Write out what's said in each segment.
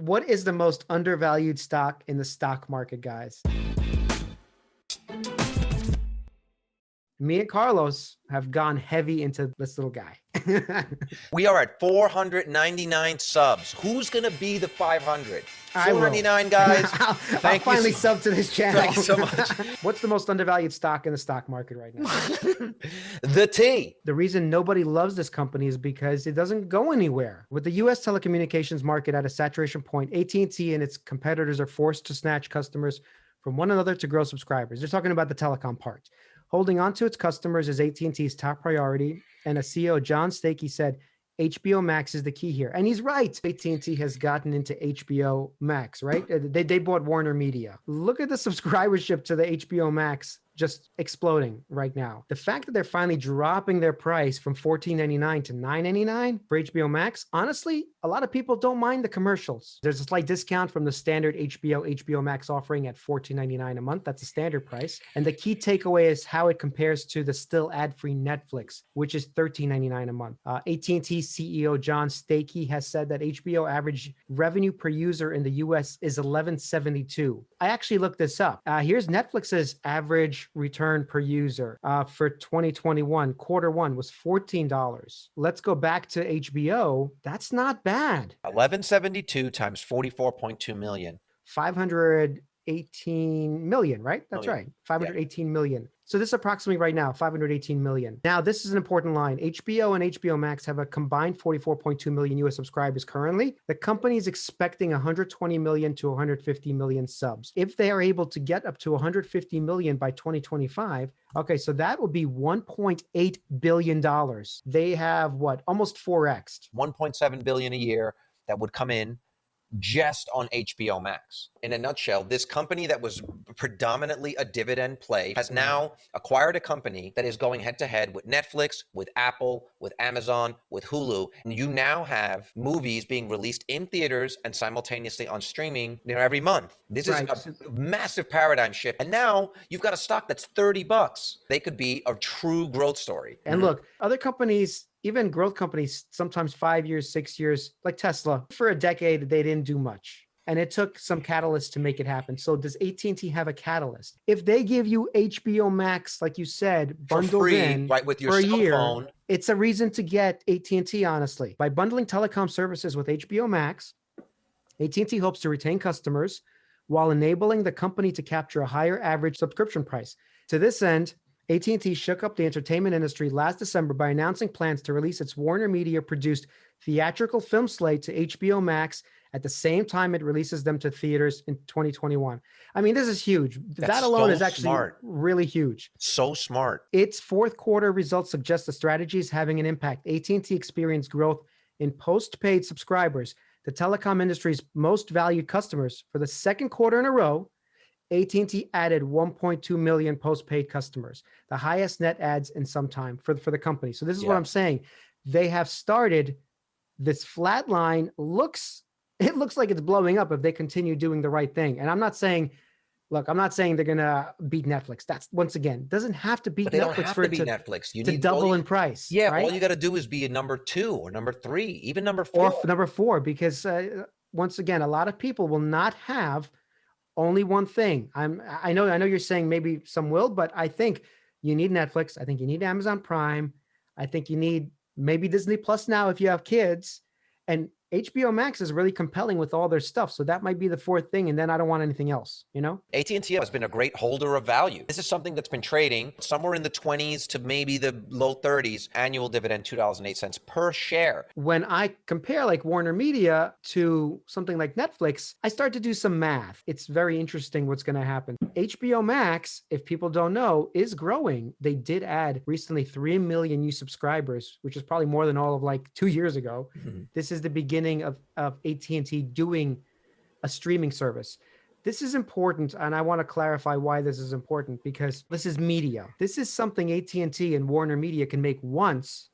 What is the most undervalued stock in the stock market, guys? Me and Carlos have gone heavy into this little guy. We are at 499 subs. Who's going to be the 500? 499 guys. I'll finally sub to this channel. Thank you so much. What's the most undervalued stock in the stock market right now? The T. The reason nobody loves this company is because it doesn't go anywhere. With the U.S. telecommunications market at a saturation point, AT&T and its competitors are forced to snatch customers from one another to grow subscribers. They're talking about the telecom part. Holding on to its customers is AT&T's top priority, and a CEO, John Stakey, said HBO Max is the key here. And he's right. AT&T has gotten into HBO Max, right? They bought Warner Media. Look at the subscribership to the HBO Max just exploding right now. The fact that they're finally dropping their price from $14.99 to $9.99 for HBO Max, honestly, a lot of people don't mind the commercials. There's a slight discount from the standard HBO Max offering at $14.99 a month. That's a standard price. And the key takeaway is how it compares to the still ad-free Netflix, which is $13.99 a month. AT&T CEO John Stakey has said that HBO average revenue per user in the US is $11.72. I actually looked this up. Here's Netflix's average return per user for 2021. Quarter one was $14. Let's go back to HBO. That's not bad. 1172 times 44.2 million. 518 million, right? That's right. 518 million. So this is approximately right now, 518 million. Now, this is an important line. HBO and HBO Max have a combined 44.2 million US subscribers currently. The company is expecting 120 million to 150 million subs. If they are able to get up to 150 million by 2025, okay, so that would be $1.8 billion. They have what? Almost 4x. 1.7 billion a year that would come in just on HBO Max. In a nutshell, this company that was predominantly a dividend play has now acquired a company that is going head to head with Netflix, with Apple, with Amazon, with Hulu. And you now have movies being released in theaters and simultaneously on streaming every month. This is a massive paradigm shift. And now you've got a stock that's $30. They could be a true growth story. And look, other companies, even growth companies, sometimes 5 years, 6 years, like Tesla, for a decade, they didn't do much. And it took some catalyst to make it happen. So does AT&T have a catalyst? If they give you HBO Max, like you said, bundled for free, in right, with your for a cell year, phone, it's a reason to get AT&T, honestly. By bundling telecom services with HBO Max, AT&T hopes to retain customers while enabling the company to capture a higher average subscription price. To this end, AT&T shook up the entertainment industry last December by announcing plans to release its Warner Media-produced theatrical film slate to HBO Max at the same time it releases them to theaters in 2021. I mean, this is huge. That alone is actually really huge. So smart. Its fourth quarter results suggest the strategy is having an impact. AT&T experienced growth in postpaid subscribers, the telecom industry's most valued customers, for the second quarter in a row. AT&T added 1.2 million postpaid customers, the highest net adds in some time for the company. So this is what I'm saying. They have started this flat line. It looks like it's blowing up if they continue doing the right thing. And I'm not saying, look, I'm not saying they're going to beat Netflix. That's, once again, doesn't have to beat Netflix for it to Netflix. You need double in price. Yeah, right? All you got to do is be a number 2 or number 3, even number 4. Or number 4, because once again, a lot of people will not have only one thing. I know you're saying maybe some will, but I think you need Netflix. I think you need Amazon Prime. I think you need maybe Disney Plus now if you have kids. And HBO Max is really compelling with all their stuff. So that might be the fourth thing. And then I don't want anything else, you know? AT&T has been a great holder of value. This is something that's been trading somewhere in the 20s to maybe the low 30s, annual dividend $2.08 per share. When I compare like Warner Media to something like Netflix, I start to do some math. It's very interesting what's going to happen. HBO Max, if people don't know, is growing. They did add recently 3 million new subscribers, which is probably more than all of like 2 years ago. This is the beginning of AT&T doing a streaming service. This is important, and I want to clarify why this is important, because this is media. This is something AT&T and Warner Media can make once,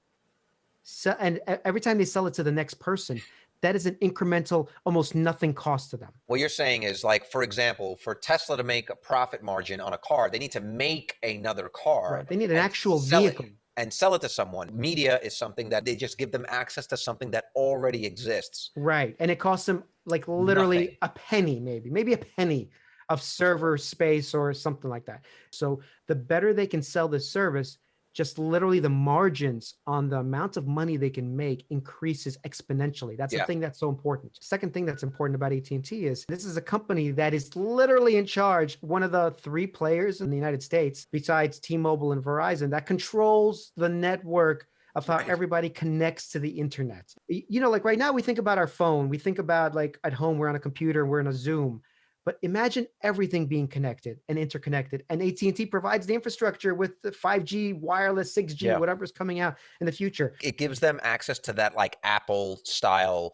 and every time they sell it to the next person, that is an incremental, almost nothing cost to them. What you're saying is, like, for example, for Tesla to make a profit margin on a car, they need to make another car. Right. They need an actual vehicle. and sell it to someone. Media is something that they just give them access to something that already exists. Right. And it costs them like literally Nothing. a penny, maybe a penny of server space or something like that. So the better they can sell this service, just literally the margins on the amount of money they can make increases exponentially. That's the Yeah. thing that's so important. Second thing that's important about AT&T is this is a company that is literally in charge, one of the 3 players in the United States, besides T-Mobile and Verizon, that controls the network of how Right. everybody connects to the internet. You know, like right now we think about our phone, we think about like at home, we're on a computer, we're in a Zoom. But imagine everything being connected and interconnected. And AT&T provides the infrastructure with the 5G, wireless, 6G, Yeah. whatever's coming out in the future. It gives them access to that like Apple style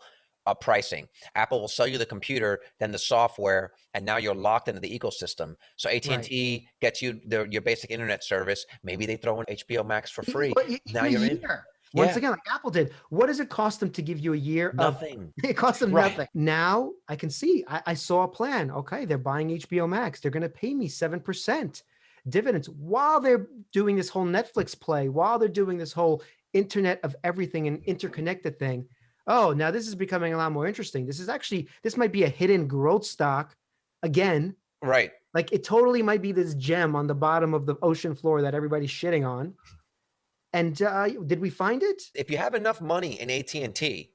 pricing. Apple will sell you the computer, then the software, and now you're locked into the ecosystem. So AT&T gets you your basic internet service. Maybe they throw in HBO Max for free. Now A you're in. year. Once Yeah. again, like Apple did. What does it cost them to give you a year Nothing. of? It costs them Right. nothing. Now I can see. I saw a plan. Okay, they're buying HBO Max. They're going to pay me 7% dividends while they're doing this whole Netflix play, while they're doing this whole Internet of Everything and interconnected thing. Oh, now this is becoming a lot more interesting. This might be a hidden growth stock again. Right. Like it totally might be this gem on the bottom of the ocean floor that everybody's shitting on. And did we find it? If you have enough money in AT&T,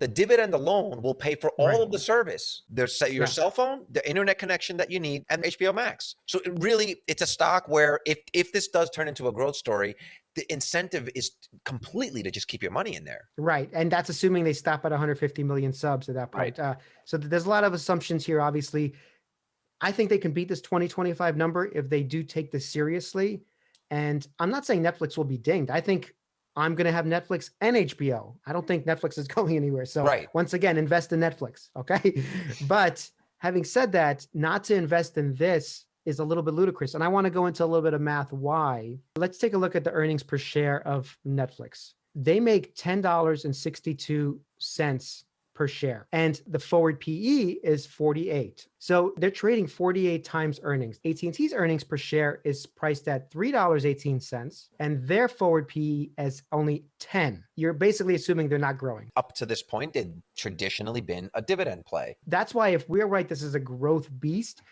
the dividend alone will pay for all of the service. There's your cell phone, the internet connection that you need, and HBO Max. So it's a stock where if this does turn into a growth story, the incentive is completely to just keep your money in there. Right. And that's assuming they stop at 150 million subs at that point. Right. So there's a lot of assumptions here, obviously. I think they can beat this 2025 number if they do take this seriously. And I'm not saying Netflix will be dinged. I think I'm going to have Netflix and HBO. I don't think Netflix is going anywhere. So once again, invest in Netflix. Okay. But having said that, not to invest in this is a little bit ludicrous. And I want to go into a little bit of math why. Let's take a look at the earnings per share of Netflix. They make $10.62 per share. And the forward PE is 48. So they're trading 48 times earnings. AT&T's earnings per share is priced at $3.18 and their forward PE is only 10. You're basically assuming they're not growing. Up to this point, they've traditionally been a dividend play. That's why if we're right, this is a growth beast,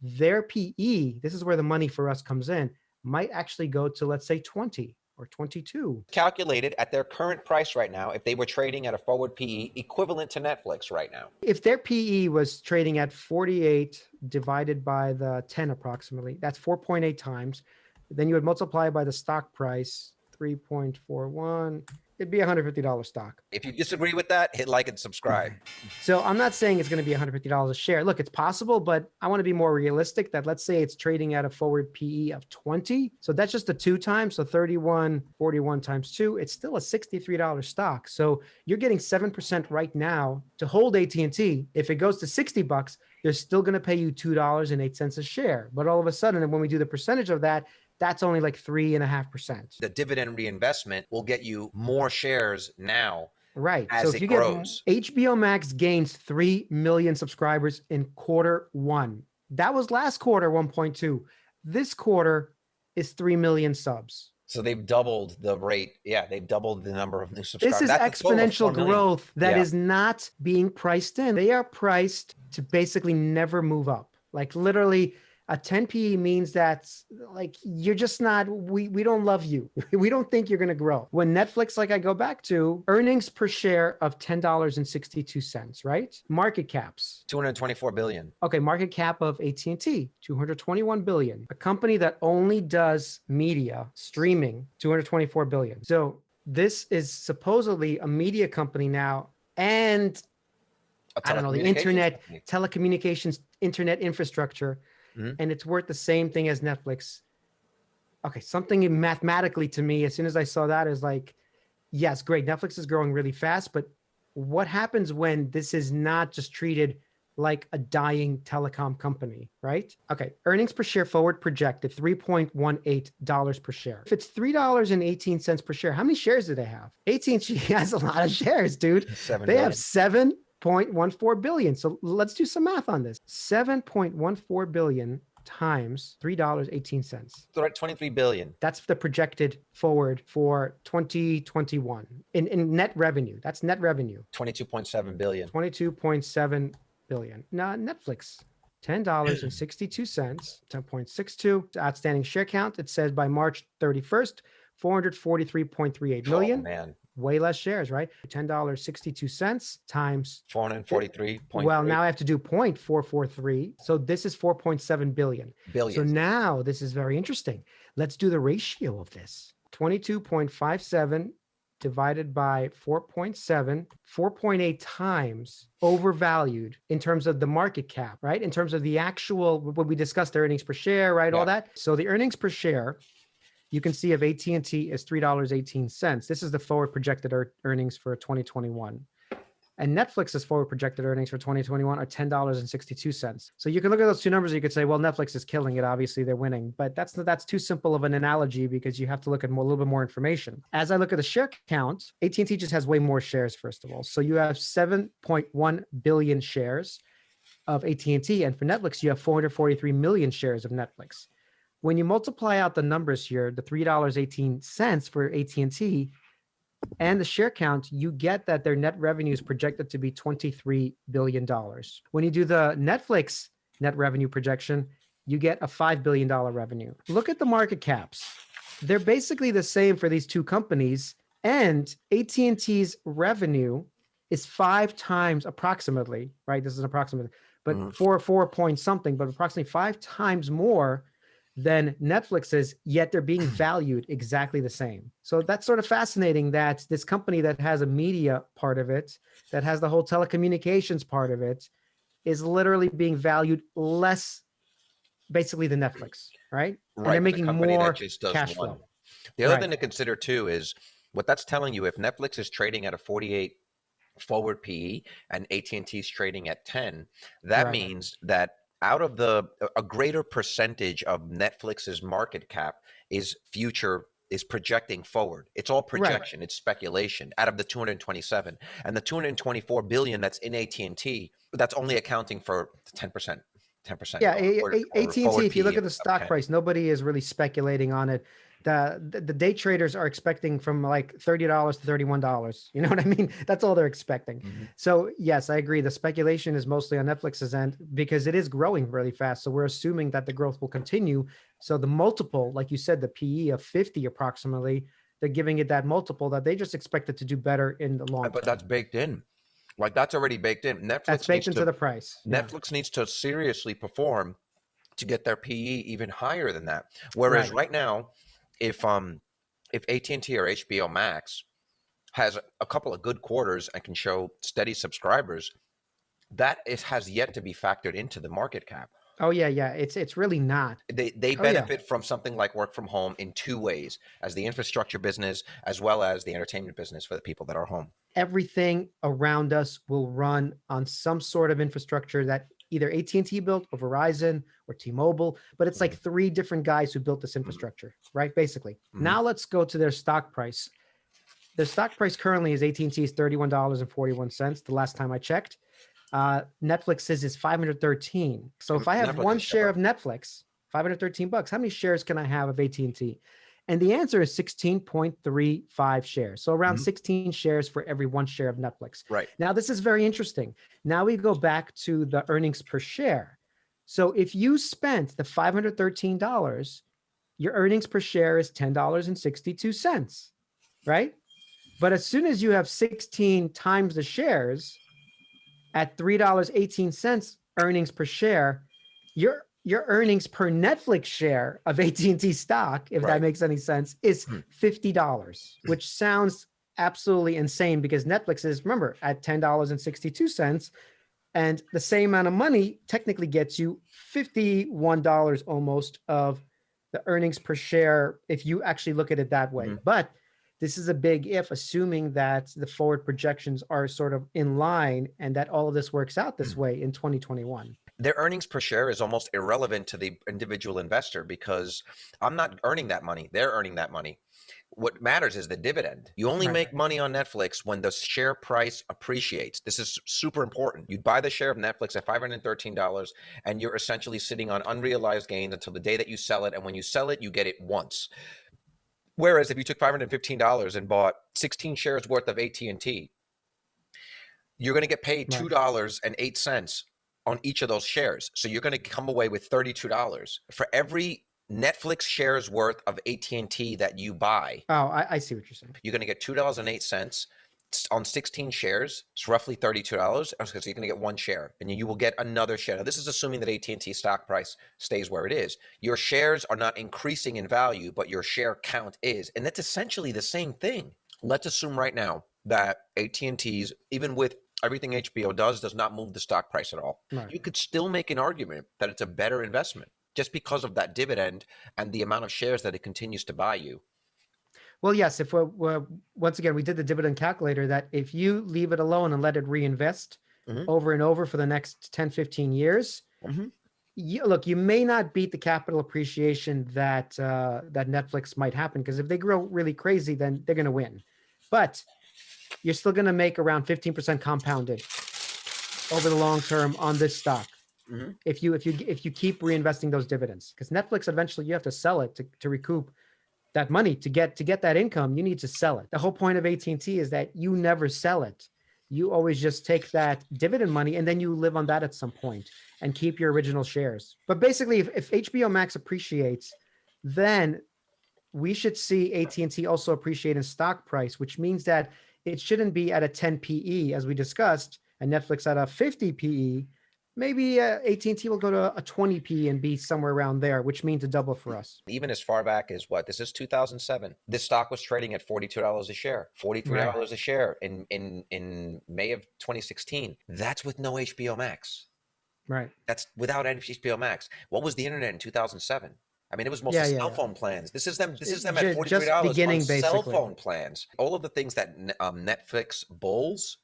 their PE, this is where the money for us comes in, might actually go to, let's say, 20. Or 22. Calculated at their current price right now, if they were trading at a forward PE equivalent to Netflix right now. If their PE was trading at 48 divided by the 10 approximately, that's 4.8 times. Then you would multiply by the stock price, 3.41. It'd be a $150 stock. If you disagree with that, hit like and subscribe. So I'm not saying it's going to be $150 a share. Look, it's possible, but I want to be more realistic that let's say it's trading at a forward PE of 20. So that's just a 2 times. So 41 times 2, it's still a $63 stock. So you're getting 7% right now to hold AT&T. If it goes to $60, they're still going to pay you $2.08 a share. But all of a sudden, when we do the percentage of that, that's only like 3.5%. The dividend reinvestment will get you more shares now. Right. As so if it you grows. get HBO Max gains 3 million subscribers in Q1. That was last quarter, 1.2. This quarter is 3 million subs. So they've doubled the rate. Yeah, they've doubled the number of new subscribers. This is exponential growth that is not being priced in. They are priced to basically never move up. Like literally, a 10 PE means that like you're just not, we don't love you. We don't think you're going to grow. When Netflix, like I go back to, earnings per share of $10.62, right? Market caps. 224 billion. Okay, market cap of AT&T, 221 billion. A company that only does media, streaming, 224 billion. So this is supposedly a media company now and I don't know, the internet, telecommunications, internet infrastructure. And it's worth the same thing as Netflix. Okay, something mathematically to me, as soon as I saw that, is like, yes, great. Netflix is growing really fast, but what happens when this is not just treated like a dying telecom company, right? Okay, earnings per share forward projected $3.18 per share. If it's $3.18 per share, how many shares do they have? AT&T has a lot of shares, dude. They have 7.14 billion. So let's do some math on this. 7.14 billion times $3.18. So right, 23 billion. That's the projected forward for 2021 in net revenue. That's net revenue. 22.7 billion. 22.7 billion. Now, Netflix, $10.62, 10.62. Outstanding share count. It says by March 31st, 443.38 million. Oh, man. Way less shares, right? $10.62 times 443. Well, now I have to do 0.443. So this is 4.7 billion. So now this is very interesting. Let's do the ratio of this. 22.57 divided by 4.7, 4.8 times overvalued in terms of the market cap, right? In terms of the actual, when we discussed the earnings per share, right? All that. So the earnings per share, you can see of AT&T is $3.18. This is the forward projected earnings for 2021. And Netflix's forward projected earnings for 2021 are $10.62. So you can look at those two numbers and you could say, well, Netflix is killing it. Obviously, they're winning. But that's too simple of an analogy because you have to look at a little bit more information. As I look at the share count, AT&T just has way more shares, first of all. So you have 7.1 billion shares of AT&T. And for Netflix, you have 443 million shares of Netflix. When you multiply out the numbers here, the $3.18 for AT&T and the share count, you get that their net revenue is projected to be $23 billion. When you do the Netflix net revenue projection, you get a $5 billion revenue. Look at the market caps. They're basically the same for these two companies, and AT&T's revenue is 5 times approximately, right? This is an approximate, but 4 point something, but approximately 5 times more than Netflix's, yet they're being valued exactly the same. So that's sort of fascinating that this company that has a media part of it, that has the whole telecommunications part of it, is literally being valued less basically than Netflix, right? And they're making more cash flow. The other thing to consider too is what that's telling you. If Netflix is trading at a 48 forward PE and AT&T is trading at 10, that means that out of a greater percentage of Netflix's market cap is projecting forward. It's all projection. It's speculation out of the 227 and the 224 billion that's in AT&T. That's only accounting for 10%. 10%. Yeah, AT&T, if you look at the stock price, nobody is really speculating on it. The day traders are expecting from like $30 to $31. You know what I mean? That's all they're expecting. So yes, I agree. The speculation is mostly on Netflix's end because it is growing really fast. So we're assuming that the growth will continue. So the multiple, like you said, the PE of 50 approximately, they're giving it that multiple that they just expect it to do better in the long term. But that's baked in. Like that's already baked in. That's baked into the price. Netflix needs to seriously perform to get their PE even higher than that. Whereas right now, if AT&T or HBO Max has a couple of good quarters and can show steady subscribers, that has yet to be factored into the market cap. Oh yeah. It's really not. They benefit from something like work from home in two ways, as the infrastructure business as well as the entertainment business for the people that are home. Everything around us will run on some sort of infrastructure that either AT&T built or Verizon or T-Mobile, but it's like 3 different guys who built this infrastructure, right? Basically. Now let's go to their stock price. Their stock price currently is AT&T's $31.41. The last time I checked. Netflix's is $513. So if I have one share of Netflix, $513, how many shares can I have of AT&T? And the answer is 16.35 shares. So around 16 shares for every 1 share of Netflix. Right. Now, this is very interesting. Now we go back to the earnings per share. So if you spent the $513, your earnings per share is $10.62, right? But as soon as you have 16 times the shares at $3.18 earnings per share, your earnings per Netflix share of AT&T stock, if that makes any sense, is $50, which sounds absolutely insane because Netflix is, remember, at $10.62, and the same amount of money technically gets you $51 almost of the earnings per share if you actually look at it that way. But this is a big if, assuming that the forward projections are sort of in line and that all of this works out this way in 2021. Their earnings per share is almost irrelevant to the individual investor because I'm not earning that money. They're earning that money. What matters is the dividend. You only Right. make money on Netflix when the share price appreciates. This is super important. You buy the share of Netflix at $513, and you're essentially sitting on unrealized gains until the day that you sell it. And when you sell it, you get it once. Whereas if you took $515 and bought 16 shares worth of AT&T, you're going to get paid Right. $2.08 on each of those shares. So you're going to come away with $32 for every Netflix shares worth of AT&T that you buy. Oh, I see what you're saying. You're going to get $2.08 on 16 shares. It's roughly $32 because you're going to get one share, and you will get another share. Now, this is assuming that AT&T stock price stays where it is. Your shares are not increasing in value, but your share count is, and that's essentially the same thing. Let's assume right now that AT&T's, even with everything HBO does not move the stock price at all. Right. You could still make an argument that it's a better investment just because of that dividend and the amount of shares that it continues to buy you. Well, yes, if we're once again, we did the dividend calculator that if you leave it alone and let it reinvest over and over for the next 10, 15 years, look, you may not beat the capital appreciation that that Netflix might happen, because if they grow really crazy, then they're going to win. But you're still going to make around 15% compounded over the long term on this stock. If you keep reinvesting those dividends, because Netflix eventually you have to sell it to recoup that money. To get that income, you need to sell it. The whole point of AT&T is that you never sell it. You always just take that dividend money and then you live on that at some point and keep your original shares. But basically, if HBO Max appreciates, then we should see AT&T also appreciate in stock price, which means that it shouldn't be at a 10 PE as we discussed, and Netflix at a 50 PE. Maybe AT&T will go to a 20 PE and be somewhere around there, which means a double for us. Even as far back as what? This is 2007. This stock was trading at $42 a share, $43 a share in May of 2016. That's with no HBO Max. Right. That's without HBO Max. What was the internet in 2007? I mean, it was mostly cell phone plans. This is them at $43 on cell phone plans. All of the things that Netflix bulls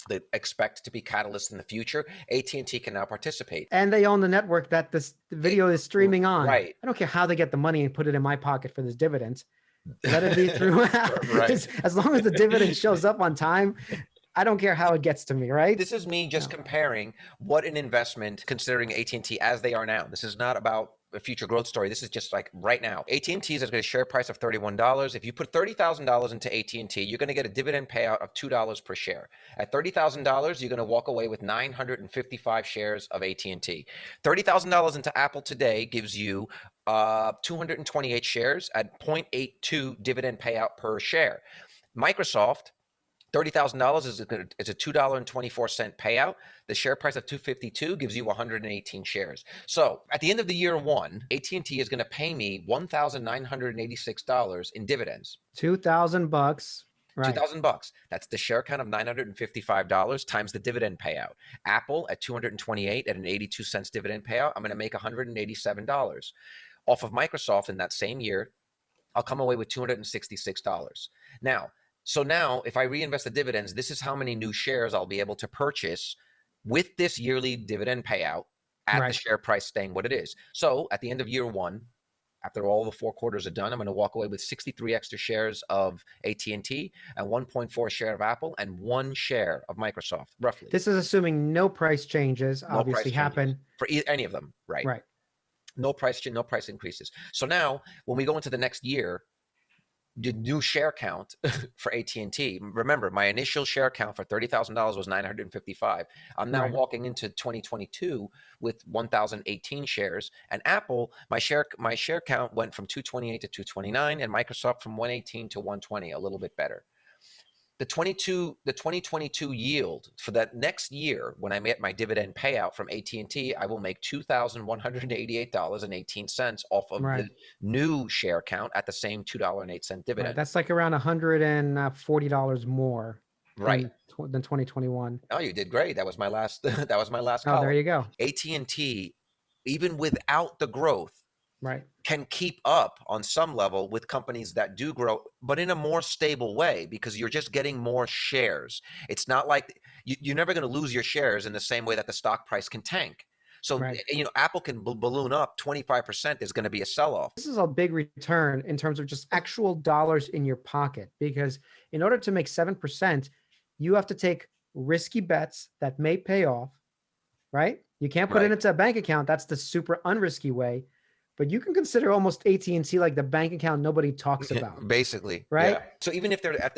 that expect to be catalysts in the future, AT&T can now participate. And they own the network that the video is streaming on. Right. I don't care how they get the money and put it in my pocket for this dividend. Let it be through. Right. As long as the dividend shows up on time, I don't care how it gets to me, right? This is me just comparing what an investment, considering AT&T as they are now. This is not about a future growth story. This is just like right now. AT&T is going to share price of $31. If you put $30,000 into AT&T, you're going to get a dividend payout of $2 per share. At $30,000, you're going to walk away with 955 shares of AT&T. $30,000 into Apple today gives you 228 shares at 0.82 dividend payout per share. Microsoft, $30,000 is a $2.24 payout. The share price of $252 gives you 118 shares. So at the end of the year one, AT&T is going to pay me $1,986 in dividends. $2,000. Right. $2,000. That's the share count of $955 times the dividend payout. Apple at 228 at an 82 cents dividend payout, I'm going to make $187. Off of Microsoft in that same year, I'll come away with $266. So now, if I reinvest the dividends, this is how many new shares I'll be able to purchase with this yearly dividend payout at the share price staying what it is. So at the end of year one, after all the 4 quarters are done, I'm going to walk away with 63 extra shares of AT&T and 1.4 share of Apple and 1 share of Microsoft, roughly. This is assuming no price changes obviously happen for any of them, right? Right. No price increases. So now, when we go into the next year, the new share count for AT&T. Remember, my initial share count for $30,000 was 955. I'm now walking into 2022 with 1,018 shares. And Apple, my share count went from 228 to 229, and Microsoft from 118 to 120, a little bit better. The 2022 yield for that next year, when I get my dividend payout from AT&T, I will make $2,188.18 off of the new share count at the same $2.08 dividend. Right. That's like around $140 more than 2021. Oh, you did great. That was my last. That was my last call. Oh, there you go. AT&T, even without the growth, can keep up on some level with companies that do grow, but in a more stable way, because you're just getting more shares. It's not like you're never going to lose your shares in the same way that the stock price can tank. So, Right. Apple can balloon up 25%. There's going to be a sell-off. This is a big return in terms of just actual dollars in your pocket, because in order to make 7%, you have to take risky bets that may pay off, right? You can't put it Right. into a bank account. That's the super unrisky way. But you can consider almost AT&T like the bank account nobody talks about, Basically, right? yeah. So even if they're at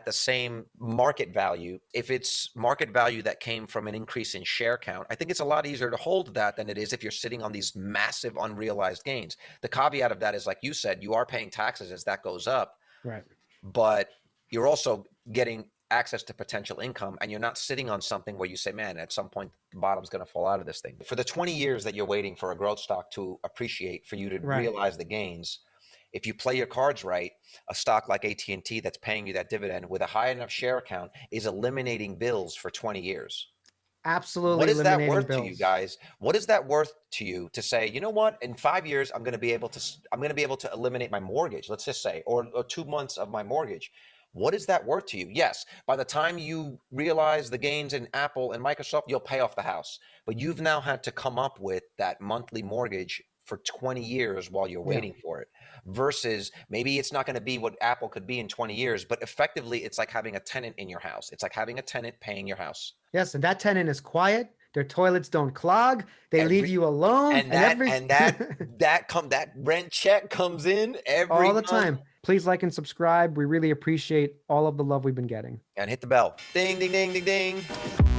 the same market value, if it's market value that came from an increase in share count, I think it's a lot easier to hold that than it is if you're sitting on these massive unrealized gains. The caveat of that is, like you said, you are paying taxes as that goes up, Right. but you're also getting access to potential income, and you're not sitting on something where you say, man, at some point the bottom's going to fall out of this thing. For the 20 years that you're waiting for a growth stock to appreciate, for you to Right. realize the gains, if you play your cards right, a stock like AT&T that's paying you that dividend with a high enough share count is eliminating bills for 20 years. What Absolutely is that eliminating worth to you bills. guys? What is that worth to you to say, you know what, in 5 years I'm going to be able to eliminate my mortgage, let's just say, or 2 months of my mortgage. What is that worth to you? Yes, by the time you realize the gains in Apple and Microsoft, you'll pay off the house. But you've now had to come up with that monthly mortgage for 20 years while you're Yeah. waiting for it. Versus maybe it's not going to be what Apple could be in 20 years, but effectively it's like having a tenant in your house. It's like having a tenant paying your house. Yes, and that tenant is quiet. Their toilets don't clog. They leave Every you alone, and and that every and that that rent check comes in all every the month. time. Please like and subscribe. We really appreciate all of the love we've been getting. And hit the bell. Ding, ding, ding, ding, ding.